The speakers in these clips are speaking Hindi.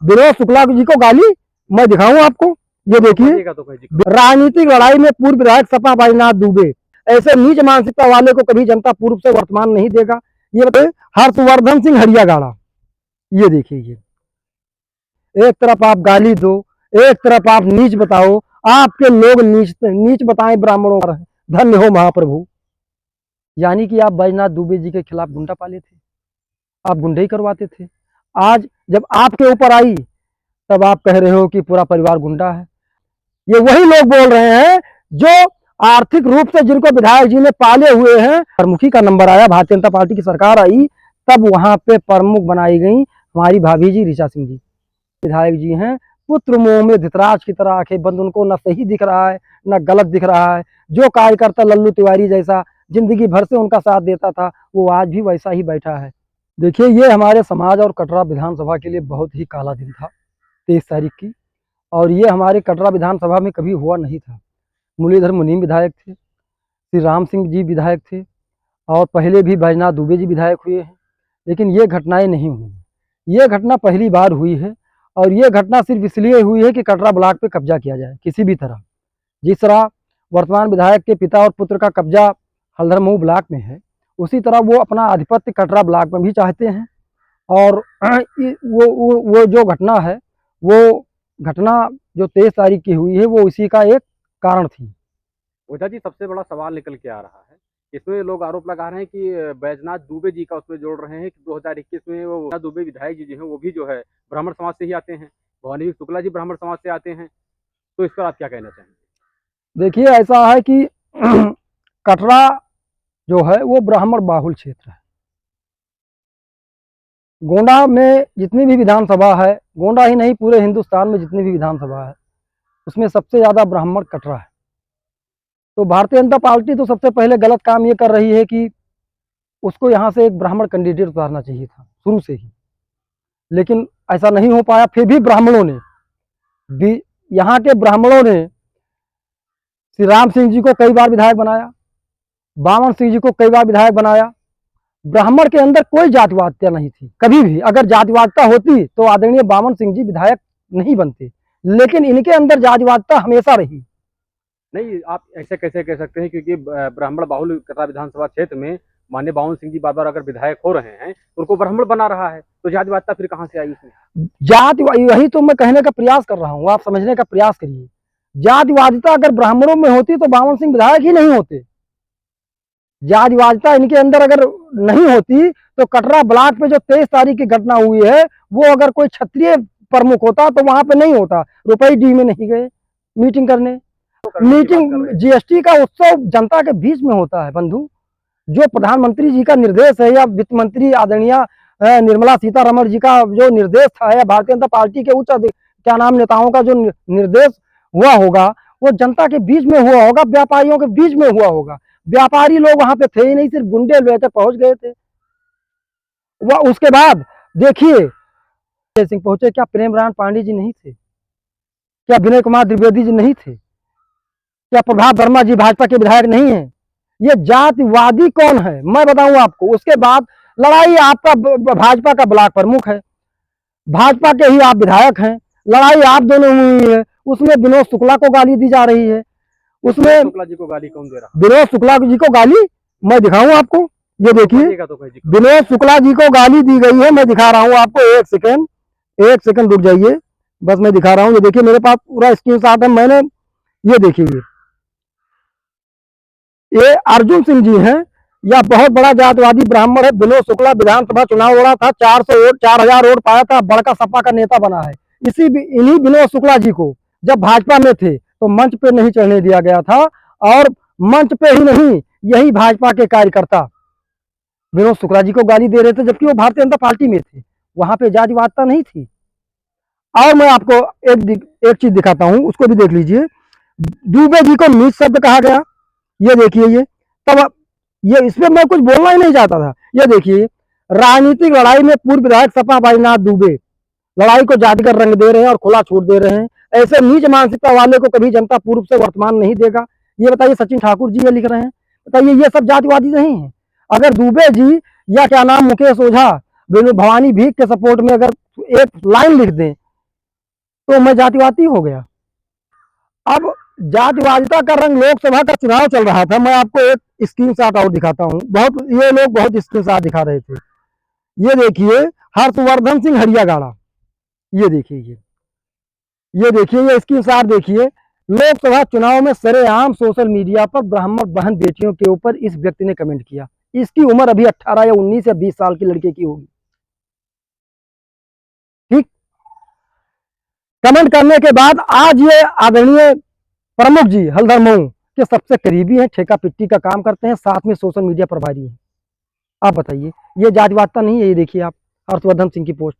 विनोद शुक्ला जी को गाली मैं दिखाऊं आपको, ये देखिए। राजनीतिक लड़ाई में पूर्व विधायक सपा बैजनाथ दुबे, ऐसे नीच मानसिकता वाले को कभी जनता पूर्व से वर्तमान नहीं देगा। ये बताइए हर्षवर्धन सिंह हरियागाड़ा, ये देखिए, ये एक तरफ आप गाली दो, एक तरफ आप नीच बताओ, आपके लोग नीच बताएं ब्राह्मणों पर, धन्य हो महाप्रभु। यानी कि आप बैजनाथ दुबे जी के खिलाफ गुंडा पाले थे, आप गुंडे ही करवाते थे। आज जब आपके ऊपर आई तब आप कह रहे हो कि पूरा परिवार गुंडा है। ये वही लोग बोल रहे हैं जो आर्थिक रूप से जिनको विधायक जी ने पाले हुए हैं। प्रमुखी का नंबर आया, भारतीय जनता पार्टी की सरकार आई, तब वहां पे प्रमुख बनाई गई हमारी भाभी जी ऋचा सिंह जी। विधायक जी हैं, पुत्र मोह में धृतराज की तरह आंखें बंद, उनको न सही दिख रहा है न गलत दिख रहा है। जो कार्यकर्ता लल्लू तिवारी जैसा जिंदगी भर से उनका साथ देता था, वो आज भी वैसा ही बैठा है। देखिए, ये हमारे समाज और कटरा विधानसभा के लिए बहुत ही काला दिन था 23 तारीख की, और ये हमारे कटरा विधानसभा में कभी हुआ नहीं था। मुरलीधर मुनीम विधायक थे, श्री राम सिंह जी विधायक थे, और पहले भी बैजनाथ दुबे जी विधायक हुए हैं, लेकिन ये घटनाएं नहीं हुई। ये घटना पहली बार हुई है, और ये घटना सिर्फ इसलिए हुई है कि कटरा ब्लॉक पे कब्जा किया जाए किसी भी तरह। जिस तरह वर्तमान विधायक के पिता और पुत्र का कब्जा हल्दरमऊ ब्लॉक में है, उसी तरह वो अपना आधिपत्य कटरा ब्लॉक में भी चाहते हैं। और वो जो घटना है, वो घटना जो 23 तारीख की हुई है, वो इसी का एक कारण थी। ओझा जी, सबसे बड़ा सवाल निकल के आ रहा है, इसमें लोग आरोप लगा रहे हैं कि बैजनाथ दुबे जी का उसमें जोड़ रहे हैं कि 2021 में वो दुबे विधायक जी जो हैं वो भी जो है ब्राह्मण समाज से ही आते हैं, भवानी शुक्ला जी ब्राह्मण समाज से आते हैं, तो इस पर आप क्या कहना चाहेंगे? देखिए, ऐसा है कि कटरा जो है वो ब्राह्मण बाहुल क्षेत्र है। गोंडा में जितनी भी विधानसभा है, गोंडा ही नहीं पूरे हिंदुस्तान में जितनी भी विधानसभा है, उसमें सबसे ज़्यादा ब्राह्मण कटरा है। तो भारतीय जनता पार्टी तो सबसे पहले गलत काम ये कर रही है कि उसको यहाँ से एक ब्राह्मण कैंडिडेट उतारना चाहिए था शुरू से ही, लेकिन ऐसा नहीं हो पाया। फिर भी ब्राह्मणों ने, यहाँ के ब्राह्मणों ने श्री राम सिंह जी को कई बार विधायक बनाया, बामन सिंह जी को कई बार विधायक बनाया। ब्राह्मण के अंदर कोई जातिवादिता नहीं थी कभी भी। अगर जातिवादिता होती तो आदरणीय बामन सिंह जी विधायक नहीं बनते, लेकिन इनके अंदर जातिवादिता हमेशा रही। नहीं, आप ऐसे कैसे कह सकते हैं, क्योंकि ब्राह्मण बाहुल कटरा विधानसभा क्षेत्र में माननीय बावन सिंह जी बार बार अगर विधायक हो रहे हैं तो उनको ब्राह्मण बना रहा है, तो जातिवादिता फिर कहाँ से आई उसमें? जाति, यही तो मैं कहने का प्रयास कर रहा हूँ, आप समझने का प्रयास करिए। जातिवादिता अगर ब्राह्मणों में होती तो बामन सिंह विधायक ही नहीं होते। जातिवादिता इनके अंदर अगर नहीं होती तो कटरा ब्लॉक पे जो 23 तारीख की घटना हुई है, वो अगर कोई क्षत्रिय प्रमुख होता तो वहां पे नहीं होता। रुपये डी में नहीं गए मीटिंग करने। मीटिंग जीएसटी का उत्सव जनता के बीच में होता है बंधु। जो प्रधानमंत्री जी का निर्देश है, या वित्त मंत्री आदरणीय निर्मला सीतारमण जी का जो निर्देश था, या भारतीय जनता पार्टी के उच्च क्या नाम नेताओं का जो निर्देश हुआ होगा, वो जनता के बीच में हुआ होगा, व्यापारियों के बीच में हुआ होगा। व्यापारी लोग वहां पे थे ही नहीं, सिर्फ गुंडे लेकर पहुंच गए थे। वह उसके बाद देखिए सिंह पहुंचे, क्या प्रेमराम पांडे जी नहीं थे? क्या विनय कुमार द्विवेदी जी नहीं थे? क्या प्रभात वर्मा जी भाजपा के विधायक नहीं है? ये जातिवादी कौन है मैं बताऊं आपको। उसके बाद लड़ाई आपका भाजपा का ब्लॉक प्रमुख है, भाजपा के ही आप विधायक हैं, लड़ाई आप दोनों हुई है। उसमें विनोद शुक्ला को गाली दी जा रही है। उसमें शुक्ला जी को गाली कौन दे रहा? विनोद शुक्ला जी को गाली मैं दिखाऊं आपको, ये देखिए। विनोद शुक्ला जी को गाली दी गई है, मैं दिखा रहा हूं आपको। एक सेकंड रुक जाइए, बस मैं दिखा रहा हूं। ये देखिए, मेरे पास पूरा स्क्रीनशॉट है, मैंने ये देखिए, ये अर्जुन सिंह जी हैं, या बहुत बड़ा जातवादी ब्राह्मण है। विनोद शुक्ला विधानसभा चुनाव लड़ा था, 4,000 वोट पाया था, बड़का सपा का नेता बना है। इन्हीं विनोद शुक्ला जी को जब भाजपा में थे तो मंच पे नहीं चढ़ने दिया गया था, और मंच पे ही नहीं, यही भाजपा के कार्यकर्ता विनोद शुक्ला जी को गाली दे रहे थे, जबकि वो भारतीय जनता पार्टी में थे। वहां पे जातिवादिता नहीं थी। और मैं आपको एक चीज दिखाता हूं, उसको भी देख लीजिए। दुबे जी को नीच शब्द कहा गया, ये देखिए। ये तब ये इसमें मैं कुछ बोलना ही नहीं चाहता था। ये देखिए, राजनीतिक लड़ाई में पूर्व विधायक सपा बैजनाथ दुबे लड़ाई को जातिगत रंग दे रहे हैं और खुला छूट दे रहे हैं। ऐसे नीच मानसिकता वाले को कभी जनता पूर्व से वर्तमान नहीं देगा। ये बताइए, सचिन ठाकुर जी ये लिख रहे हैं, बताइए ये सब जातिवादी नहीं है? अगर दुबे जी या क्या नाम मुकेश ओझा भवानी भीख के सपोर्ट में अगर एक लाइन लिख दें तो मैं जातिवादी हो गया। अब जातिवादिता का रंग लोकसभा का चुनाव चल रहा था। मैं आपको एक स्क्रीनशॉट और दिखाता हूँ। ये लोग बहुत स्क्रीनशॉट दिखा रहे थे। ये देखिए, हर्षवर्धन सिंह हरियागाड़ा, ये देखिए, ये देखिए, ये स्क्रीनशॉट देखिए। लोकसभा चुनाव में सरेआम सोशल मीडिया पर ब्राह्मण बहन बेटियों के ऊपर इस व्यक्ति ने कमेंट किया। इसकी उम्र अभी 18 या 19 या 20 साल की लड़के की होगी। ठीक, कमेंट करने के बाद आज ये आदरणीय प्रमुख जी हल्दर मऊ के सबसे करीबी हैं, ठेका पिट्टी का काम करते हैं, साथ में सोशल मीडिया प्रभारी हैं। आप बताइए, ये जातिवादिता नहीं है? ये देखिए आप, हर्षवर्धन सिंह की पोस्ट।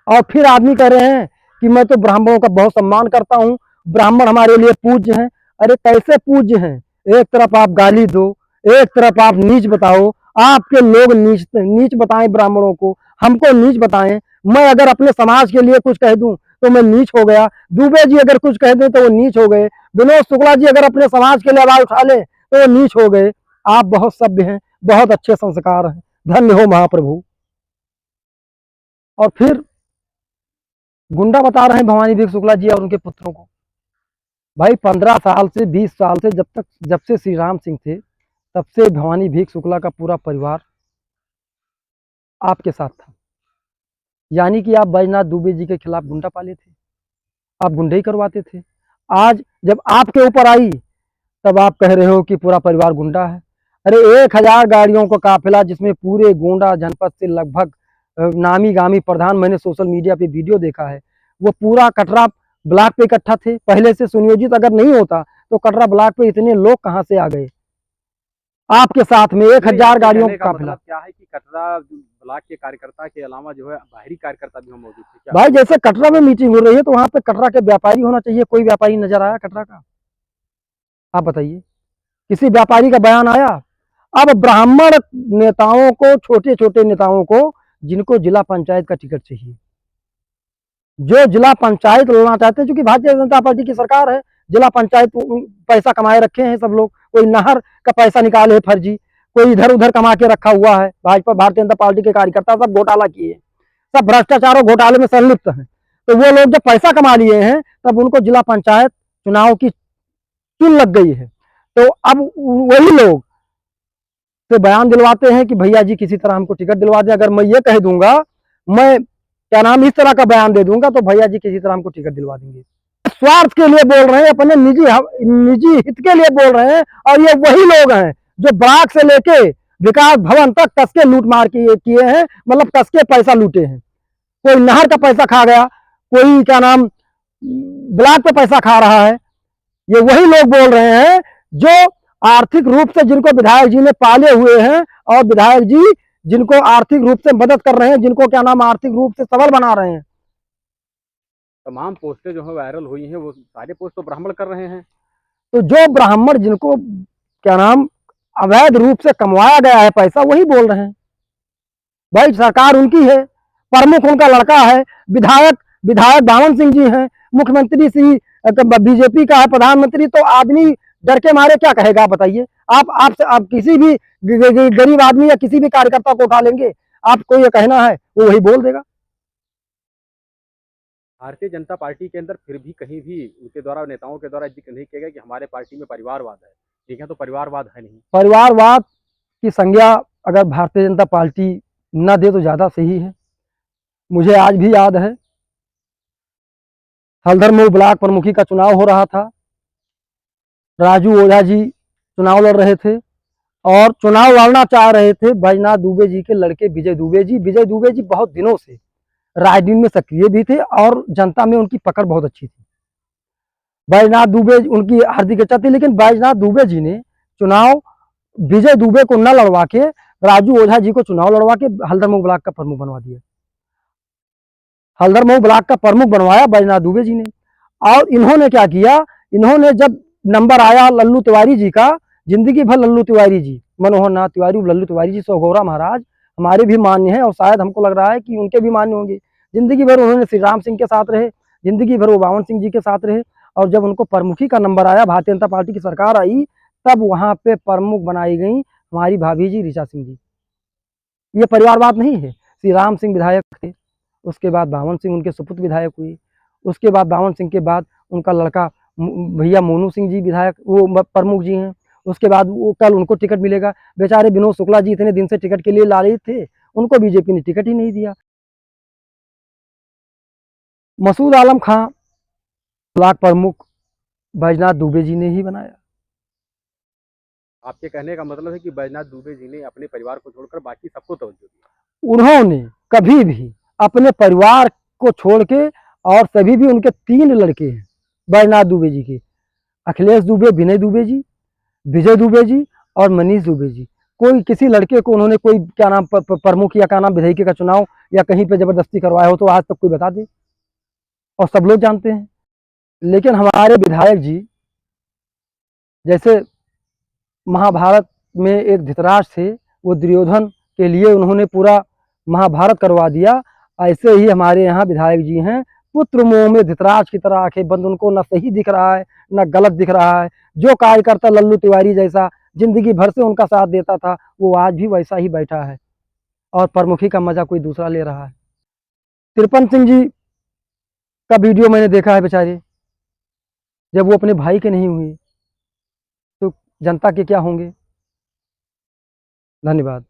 और फिर आदमी कह रहे हैं कि मैं तो ब्राह्मणों का बहुत सम्मान करता हूं, ब्राह्मण हमारे लिए पूज्य हैं। अरे कैसे पूज्य हैं? एक तरफ आप गाली दो, एक तरफ आप नीच बताओ। आपके लोग नीच बताएं ब्राह्मणों को, हमको नीच बताएं। मैं अगर अपने समाज के लिए कुछ कह दूं तो मैं नीच हो गया। दुबे जी अगर कुछ कह दें तो वो नीच हो गए। विनोद शुक्ला जी अगर अपने समाज के लिए आवाज उठा ले तो वो नीच हो गए। आप बहुत सभ्य हैं, बहुत अच्छे संस्कार हैं, धन्य हो महाप्रभु। और फिर गुंडा बता रहे हैं भवानी विवेक शुक्ला जी और उनके पुत्रों को। भाई 15 साल से 20 साल से जब से श्री राम सिंह थे, तब से भवानी भीख शुक्ला का पूरा परिवार आपके साथ था। यानी कि आप बैजनाथ दुबे जी के खिलाफ गुंडा पाले थे, आप गुंडे ही करवाते थे। आज जब आपके ऊपर आई तब आप कह रहे हो कि पूरा परिवार गुंडा है। अरे 1000 गाड़ियों का काफिला, जिसमें पूरे गोंडा जनपद से लगभग नामी गामी प्रधान, मैंने सोशल मीडिया पे वीडियो देखा है, वो पूरा कटरा ब्लॉक पे इकट्ठा थे। पहले से सुनियोजित अगर नहीं होता तो कटरा ब्लॉक पे इतने लोग कहां से आ गए? आपके साथ में 1000 गाड़ियों का काफिला। क्या है कि कटरा ब्लॉक के कार्यकर्ता के अलावा जो है बाहरी कार्यकर्ता भी मौजूद थे? भाई जैसे कटरा में मीटिंग हो रही है तो वहां पे कटरा के व्यापारी होना चाहिए। कोई व्यापारी नजर आया कटरा का? आप बताइए, किसी व्यापारी का बयान आया? अब ब्राह्मण नेताओं को, छोटे छोटे नेताओं को, जिनको जिला पंचायत का टिकट चाहिए, जो जिला पंचायत लड़ना चाहते हैं, क्योंकि भारतीय जनता पार्टी की सरकार है, जिला पंचायत पैसा कमाए रखे हैं सब लोग। कोई नहर का पैसा निकाले है फर्जी, कोई इधर उधर कमा के रखा हुआ है। भाजपा भारतीय जनता पार्टी के कार्यकर्ता सब घोटाला किए, सब भ्रष्टाचार और घोटाले में संलिप्त हैं। तो वो लोग जब पैसा कमा लिए हैं तब उनको जिला पंचायत चुनाव की चुन लग गई है। तो अब वही लोग से बयान दिलवाते हैं कि भैया जी किसी तरह हमको टिकट दिलवा दें। अगर मैं ये कह दूंगा, मैं क्या नाम इस तरह का बयान दे दूंगा, तो भैया जी किसी तरह हमको टिकट दिलवा देंगे। स्वार्थ के लिए बोल रहे हैं, अपने निजी हित के लिए बोल रहे हैं। और ये वही लोग हैं जो ब्लॉक से लेके विकास भवन तक कसके लूट मार किए हैं, मतलब कसके पैसा लूटे हैं। कोई नहर का पैसा खा गया, कोई क्या नाम ब्लॉक पे पैसा खा रहा है। ये वही लोग बोल रहे हैं जो आर्थिक रूप से, जिनको विधायक जी ने पाले हुए हैं, और विधायक जी जिनको आर्थिक रूप से मदद कर रहे हैं, जिनको क्या नाम आर्थिक रूप से सबल बना रहे हैं। तमाम पोस्टें जो है वायरल हुई हैं, वो सारे पोस्ट तो ब्राह्मण कर रहे हैं। तो जो ब्राह्मण, जिनको क्या नाम अवैध रूप से कमवाया गया है पैसा, वही बोल रहे हैं। भाई सरकार उनकी है, प्रमुख उनका लड़का है, विधायक विधायक बावन सिंह जी हैं, मुख्यमंत्री श्री बीजेपी का है, प्रधानमंत्री। तो आदमी डर के मारे क्या कहेगा? बताइए। आप किसी भी गरीब आदमी या किसी भी कार्यकर्ता को उठा लेंगे, आपको ये कहना है, वो वही बोल देगा। भारतीय जनता पार्टी के अंदर फिर भी कहीं भी उनके द्वारा, नेताओं के द्वारा जिक्र नहीं किया गया कि हमारे पार्टी में परिवारवाद है। ठीक है, तो परिवारवाद है नहीं। परिवारवाद की संज्ञा अगर भारतीय जनता पार्टी न दे तो ज्यादा सही है। मुझे आज भी याद है, हल्दर मऊ ब्लॉक प्रमुखी का चुनाव हो रहा था। राजू ओझा जी चुनाव लड़ रहे थे, और चुनाव लड़ना चाह रहे थे बैजनाथ दुबे जी के लड़के विजय दुबे जी। विजय दुबे जी बहुत दिनों से राजनीति में सक्रिय भी थे और जनता में उनकी पकड़ बहुत अच्छी थी। बैजनाथ दुबे उनकी हार्दिक इच्छा थी, लेकिन बैजनाथ दुबे जी ने चुनाव विजय दुबे को न लड़वा के राजू ओझा जी को चुनाव लड़वा के हल्दर मऊ ब्लॉक का प्रमुख बनवा दिया। हल्दर मऊ ब्लॉक का प्रमुख बनवाया बैजनाथ दुबे जी ने। और इन्होंने क्या किया, इन्होंने जब नंबर आया लल्लू तिवारी जी का, जिंदगी भर लल्लू तिवारी जी, मनोहर नाथ तिवारी, लल्लू तिवारी जी सौगौरा महाराज हमारे भी मान्य हैं, और शायद हमको लग रहा है कि उनके भी मान्य होंगे। जिंदगी भर उन्होंने श्री राम सिंह के साथ रहे, जिंदगी भर वो बावन सिंह जी के साथ रहे। और जब उनको प्रमुखी का नंबर आया, भारतीय जनता पार्टी की सरकार आई, तब वहां पे प्रमुख बनाई गई हमारी भाभी जी ऋचा सिंह जी। ये परिवारवाद नहीं है। श्री राम सिंह विधायक थे, उसके बाद बावन सिंह उनके सुपुत्र विधायक हुए। उसके बाद बावन सिंह के बाद उनका लड़का भैया मोनू सिंह जी विधायक वो प्रमुख जी हैं। उसके बाद वो कल उनको टिकट मिलेगा। बेचारे विनोद शुक्ला जी इतने दिन से टिकट के लिए लालच थे, उनको बीजेपी ने टिकट ही नहीं दिया। मसूद आलम खां ब्लॉक प्रमुख बैजनाथ दुबे जी ने ही बनाया। आपके कहने का मतलब है कि बैजनाथ दुबे जी ने अपने परिवार को छोड़कर बाकी सबको तवज्जो दिया। उन्होंने कभी भी अपने परिवार को छोड़ के, और सभी भी उनके 3 लड़के हैं बैजनाथ दुबे जी के, अखिलेश दुबे, विनय दुबे जी, विजय दुबे जी और मनीष दुबे जी। कोई किसी लड़के को उन्होंने कोई क्या नाम प्रमुख या क्या नाम विधायिका का चुनाव या कहीं पे जबरदस्ती करवाया हो तो आज तक कोई बता दे, और सब लोग जानते हैं। लेकिन हमारे विधायक जी जैसे महाभारत में एक धृतराष्ट्र थे, वो दुर्योधन के लिए उन्होंने पूरा महाभारत करवा दिया, ऐसे ही हमारे यहाँ विधायक जी हैं। पुत्र मोह में धृतराष्ट्र की तरह आंखें बंद, उनको न सही दिख रहा है न गलत दिख रहा है। जो कार्यकर्ता लल्लू तिवारी जैसा जिंदगी भर से उनका साथ देता था, वो आज भी वैसा ही बैठा है और प्रमुखी का मजा कोई दूसरा ले रहा है। तिरपन सिंह जी का वीडियो मैंने देखा है। बेचारे जब वो अपने भाई के नहीं हुए तो जनता के क्या होंगे। धन्यवाद।